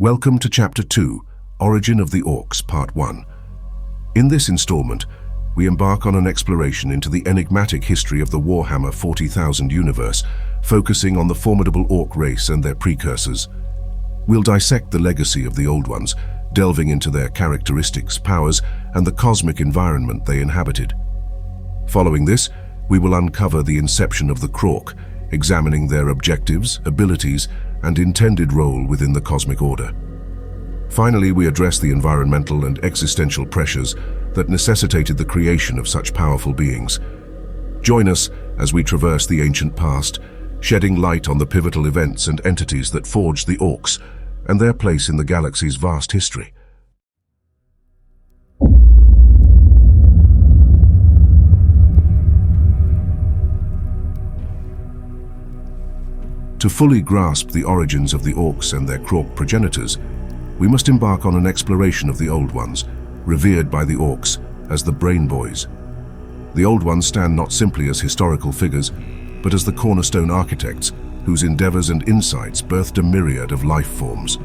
Welcome to Chapter 2, Origin of the Orks, Part 1. In this installment, we embark on an exploration into the enigmatic history of the Warhammer 40,000 universe, focusing on the formidable Ork race and their precursors. We'll dissect the legacy of the Old Ones, delving into their characteristics, powers, and the cosmic environment they inhabited. Following this, we will uncover the inception of the Krork, examining their objectives, abilities, and intended role within the cosmic order. Finally, we address the environmental and existential pressures that necessitated the creation of such powerful beings. Join us as we traverse the ancient past, shedding light on the pivotal events and entities that forged the Orks and their place in the galaxy's vast history. To fully grasp the origins of the Orks and their Krork progenitors, we must embark on an exploration of the Old Ones, revered by the Orks as the Brain Boys. The Old Ones stand not simply as historical figures, but as the cornerstone architects whose endeavors and insights birthed a myriad of life forms.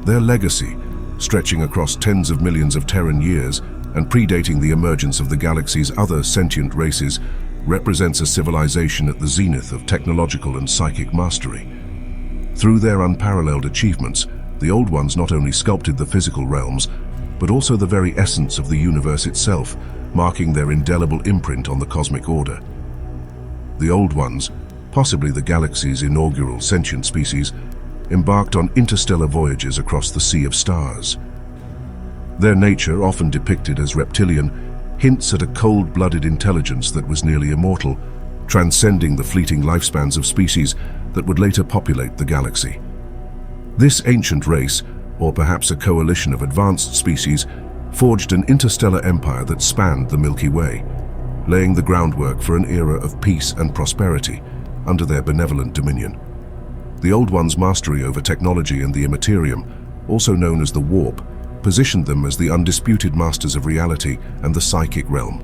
Their legacy, stretching across tens of millions of Terran years and predating the emergence of the galaxy's other sentient races, represents a civilization at the zenith of technological and psychic mastery. Through their unparalleled achievements, the Old Ones not only sculpted the physical realms, but also the very essence of the universe itself, marking their indelible imprint on the cosmic order. The Old Ones, possibly the galaxy's inaugural sentient species, embarked on interstellar voyages across the sea of stars. Their nature, often depicted as reptilian, hints at a cold-blooded intelligence that was nearly immortal, transcending the fleeting lifespans of species that would later populate the galaxy. This ancient race, or perhaps a coalition of advanced species, forged an interstellar empire that spanned the Milky Way, laying the groundwork for an era of peace and prosperity under their benevolent dominion. The Old Ones' mastery over technology and the immaterium, also known as the Warp, positioned them as the undisputed masters of reality and the psychic realm.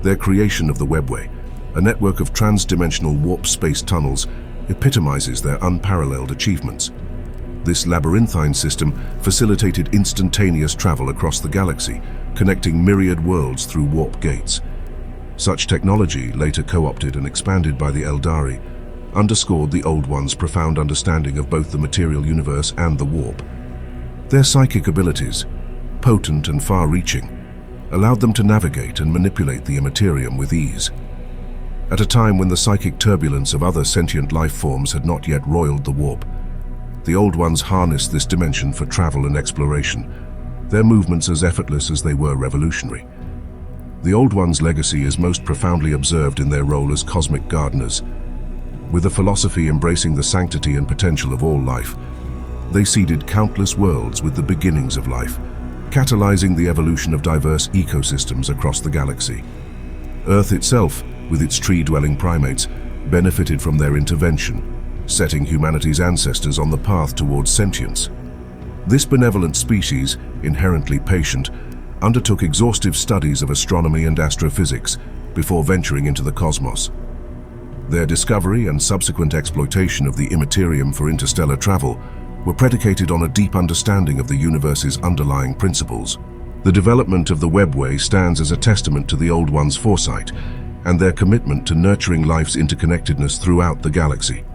Their creation of the Webway, a network of trans-dimensional warp space tunnels, epitomizes their unparalleled achievements. This labyrinthine system facilitated instantaneous travel across the galaxy, connecting myriad worlds through warp gates. Such technology, later co-opted and expanded by the Eldari, underscored the Old Ones' profound understanding of both the material universe and the warp. Their psychic abilities, potent and far-reaching, allowed them to navigate and manipulate the immaterium with ease. At a time when the psychic turbulence of other sentient life forms had not yet roiled the warp, the Old Ones harnessed this dimension for travel and exploration, their movements as effortless as they were revolutionary. The Old Ones' legacy is most profoundly observed in their role as cosmic gardeners. With a philosophy embracing the sanctity and potential of all life, they seeded countless worlds with the beginnings of life, catalyzing the evolution of diverse ecosystems across the galaxy. Earth itself, with its tree-dwelling primates, benefited from their intervention, setting humanity's ancestors on the path towards sentience. This benevolent species, inherently patient, undertook exhaustive studies of astronomy and astrophysics before venturing into the cosmos. Their discovery and subsequent exploitation of the immaterium for interstellar travel were predicated on a deep understanding of the universe's underlying principles. The development of the Webway stands as a testament to the Old Ones' foresight and their commitment to nurturing life's interconnectedness throughout the galaxy.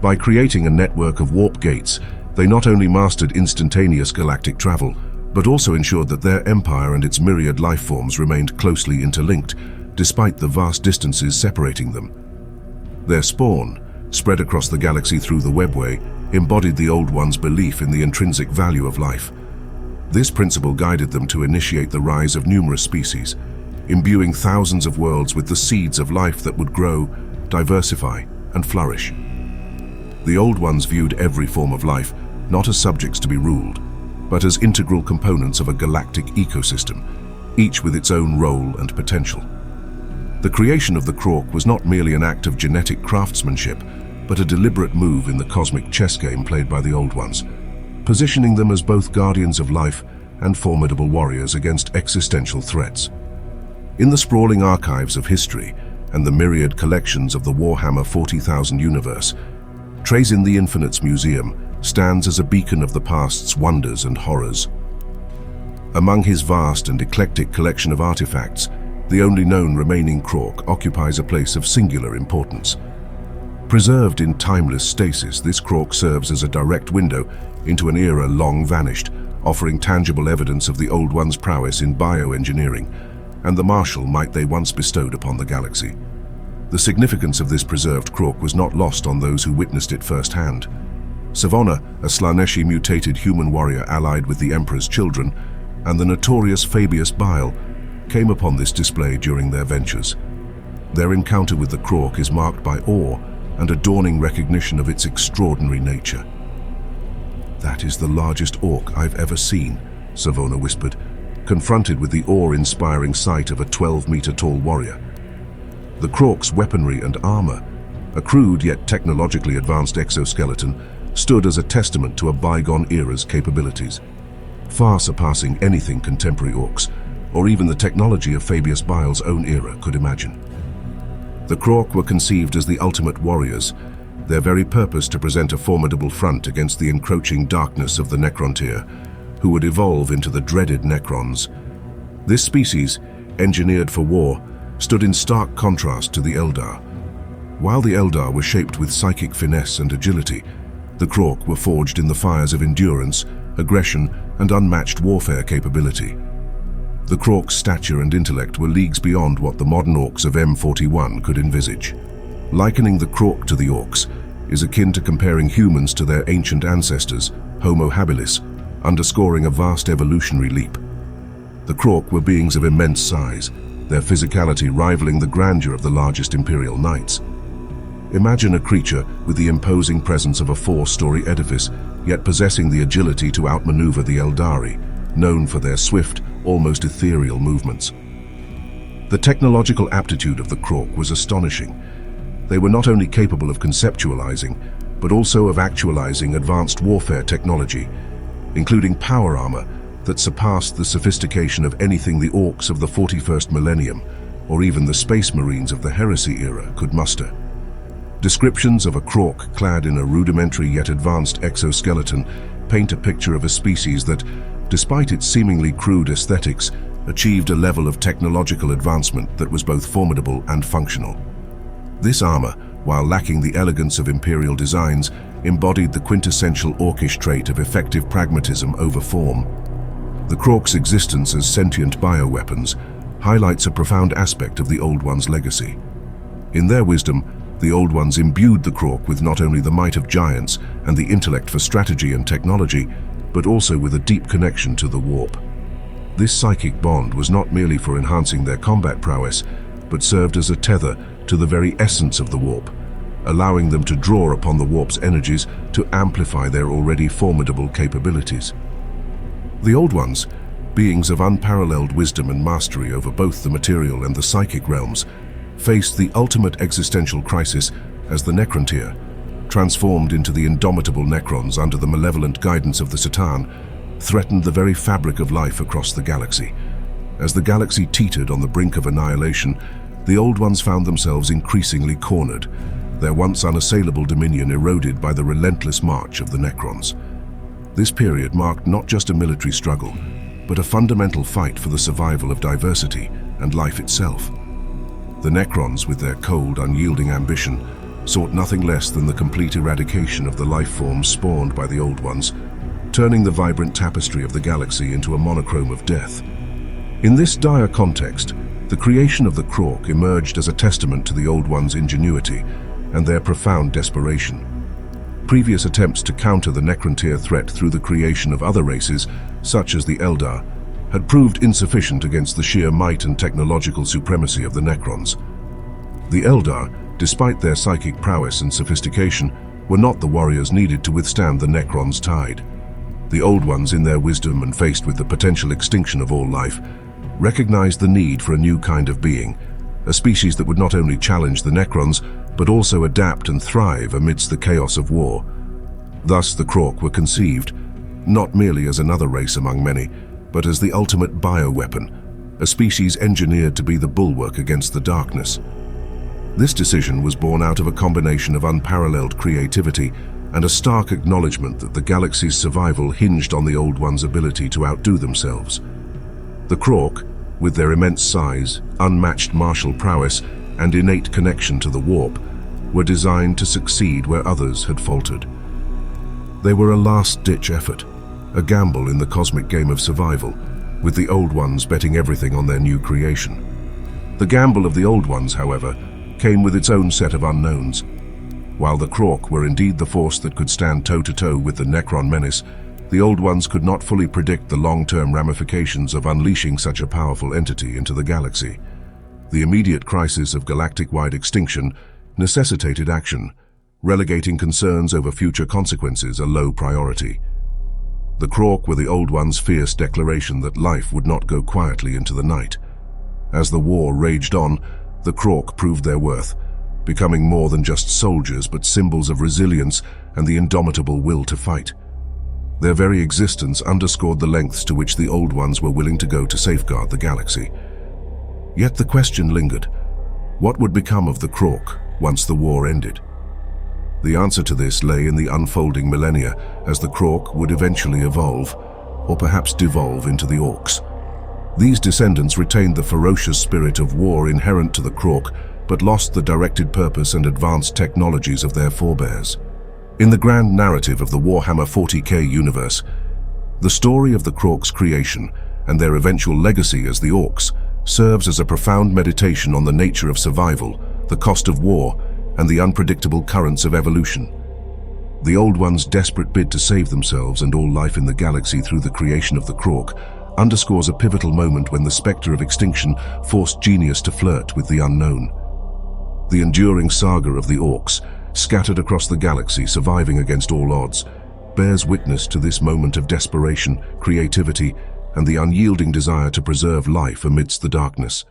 By creating a network of warp gates, they not only mastered instantaneous galactic travel, but also ensured that their empire and its myriad life forms remained closely interlinked, despite the vast distances separating them. Their spawn, spread across the galaxy through the Webway, embodied the Old Ones' belief in the intrinsic value of life. This principle guided them to initiate the rise of numerous species, imbuing thousands of worlds with the seeds of life that would grow, diversify, and flourish. The Old Ones viewed every form of life not as subjects to be ruled, but as integral components of a galactic ecosystem, each with its own role and potential. The creation of the Krork was not merely an act of genetic craftsmanship, but a deliberate move in the cosmic chess game played by the Old Ones, positioning them as both guardians of life and formidable warriors against existential threats. In the sprawling archives of history and the myriad collections of the Warhammer 40,000 universe, Trace in the Infinites Museum, stands as a beacon of the past's wonders and horrors. Among his vast and eclectic collection of artifacts, the only known remaining Krork occupies a place of singular importance. Preserved in timeless stasis, this Krork serves as a direct window into an era long vanished, offering tangible evidence of the Old One's prowess in bioengineering and the martial might they once bestowed upon the galaxy. The significance of this preserved Krork was not lost on those who witnessed it firsthand. Savona, a Slaneshi mutated human warrior allied with the Emperor's children, and the notorious Fabius Bile came upon this display during their ventures. Their encounter with the Krork is marked by awe and a dawning recognition of its extraordinary nature. "That is the largest orc I've ever seen," Savona whispered, confronted with the awe-inspiring sight of a 12-meter-tall warrior. The Krork's weaponry and armor, a crude yet technologically advanced exoskeleton, stood as a testament to a bygone era's capabilities, far surpassing anything contemporary orcs, or even the technology of Fabius Bile's own era could imagine. The Krork were conceived as the ultimate warriors, their very purpose to present a formidable front against the encroaching darkness of the Necrontyr, who would evolve into the dreaded Necrons. This species, engineered for war, stood in stark contrast to the Eldar. While the Eldar were shaped with psychic finesse and agility, the Krork were forged in the fires of endurance, aggression, and unmatched warfare capability. The Krork's stature and intellect were leagues beyond what the modern orcs of M41 could envisage. Likening the Krork to the orcs is akin to comparing humans to their ancient ancestors, Homo habilis, underscoring a vast evolutionary leap. The Krork were beings of immense size, their physicality rivaling the grandeur of the largest imperial knights. Imagine a creature with the imposing presence of a 4-story edifice, yet possessing the agility to outmaneuver the Eldari, known for their swift, almost ethereal movements. The technological aptitude of the Krork was astonishing. They were not only capable of conceptualizing, but also of actualizing advanced warfare technology, including power armor that surpassed the sophistication of anything the orcs of the 41st millennium, or even the space marines of the Heresy era, could muster. Descriptions of a Krork clad in a rudimentary yet advanced exoskeleton paint a picture of a species that, despite its seemingly crude aesthetics, achieved a level of technological advancement that was both formidable and functional. This armor, while lacking the elegance of imperial designs, embodied the quintessential Orkish trait of effective pragmatism over form. The Krork's existence as sentient bioweapons highlights a profound aspect of the Old One's legacy. In their wisdom, the Old Ones imbued the Krork with not only the might of giants and the intellect for strategy and technology, but also with a deep connection to the warp. This psychic bond was not merely for enhancing their combat prowess, but served as a tether to the very essence of the warp, allowing them to draw upon the warp's energies to amplify their already formidable capabilities. The Old Ones, beings of unparalleled wisdom and mastery over both the material and the psychic realms, faced the ultimate existential crisis as the Necrontyr, transformed into the indomitable Necrons under the malevolent guidance of the C'tan, threatened the very fabric of life across the galaxy. As the galaxy teetered on the brink of annihilation, the Old Ones found themselves increasingly cornered, their once unassailable dominion eroded by the relentless march of the Necrons. This period marked not just a military struggle, but a fundamental fight for the survival of diversity and life itself. The Necrons, with their cold, unyielding ambition, sought nothing less than the complete eradication of the life forms spawned by the Old Ones, turning the vibrant tapestry of the galaxy into a monochrome of death. In this dire context, the creation of the Krork emerged as a testament to the Old Ones' ingenuity and their profound desperation. Previous attempts to counter the Necrontyr threat through the creation of other races, such as the Eldar, had proved insufficient against the sheer might and technological supremacy of the Necrons. The Eldar, despite their psychic prowess and sophistication, were not the warriors needed to withstand the Necrons' tide. The Old Ones, in their wisdom and faced with the potential extinction of all life, recognized the need for a new kind of being, a species that would not only challenge the Necrons, but also adapt and thrive amidst the chaos of war. Thus the Krork were conceived, not merely as another race among many, but as the ultimate bioweapon, a species engineered to be the bulwark against the darkness. This decision was born out of a combination of unparalleled creativity and a stark acknowledgement that the galaxy's survival hinged on the Old Ones' ability to outdo themselves. The Krork, with their immense size, unmatched martial prowess, and innate connection to the warp, were designed to succeed where others had faltered. They were a last-ditch effort, a gamble in the cosmic game of survival, with the Old Ones betting everything on their new creation. The gamble of the Old Ones, however, came with its own set of unknowns. While the Krork were indeed the force that could stand toe-to-toe with the Necron menace, the Old Ones could not fully predict the long-term ramifications of unleashing such a powerful entity into the galaxy. The immediate crisis of galactic-wide extinction necessitated action, relegating concerns over future consequences a low priority. The Krork were the Old Ones' fierce declaration that life would not go quietly into the night. As the war raged on, the Krork proved their worth, becoming more than just soldiers but symbols of resilience and the indomitable will to fight. Their very existence underscored the lengths to which the Old Ones were willing to go to safeguard the galaxy. Yet the question lingered: what would become of the Krork once the war ended? The answer to this lay in the unfolding millennia, as the Krork would eventually evolve, or perhaps devolve into the Orks. These descendants retained the ferocious spirit of war inherent to the Krork, but lost the directed purpose and advanced technologies of their forebears. In the grand narrative of the Warhammer 40k universe, the story of the Krork's creation and their eventual legacy as the Orks serves as a profound meditation on the nature of survival, the cost of war, and the unpredictable currents of evolution. The Old Ones' desperate bid to save themselves and all life in the galaxy through the creation of the Krork underscores a pivotal moment when the specter of extinction forced genius to flirt with the unknown. The enduring saga of the Orks, scattered across the galaxy, surviving against all odds, bears witness to this moment of desperation, creativity, and the unyielding desire to preserve life amidst the darkness.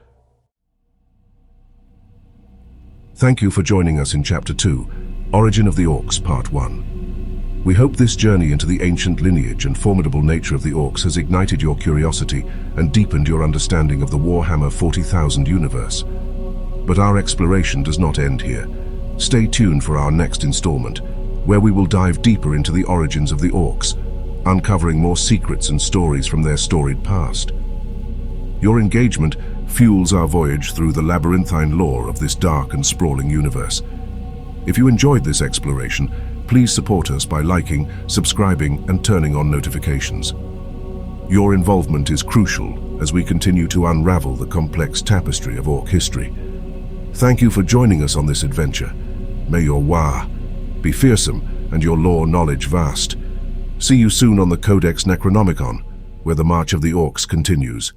Thank you for joining us in Chapter 2, Origin of the Orks, Part 1. We hope this journey into the ancient lineage and formidable nature of the Orks has ignited your curiosity and deepened your understanding of the Warhammer 40,000 universe. But our exploration does not end here. Stay tuned for our next installment, where we will dive deeper into the origins of the Orks, uncovering more secrets and stories from their storied past. Your engagement fuels our voyage through the labyrinthine lore of this dark and sprawling universe. If you enjoyed this exploration, please support us by liking, subscribing, and turning on notifications. Your involvement is crucial as we continue to unravel the complex tapestry of Ork history. Thank you for joining us on this adventure. May your Wa be fearsome and your lore knowledge vast. See you soon on the Codex Necronomicon, where the march of the Orks continues.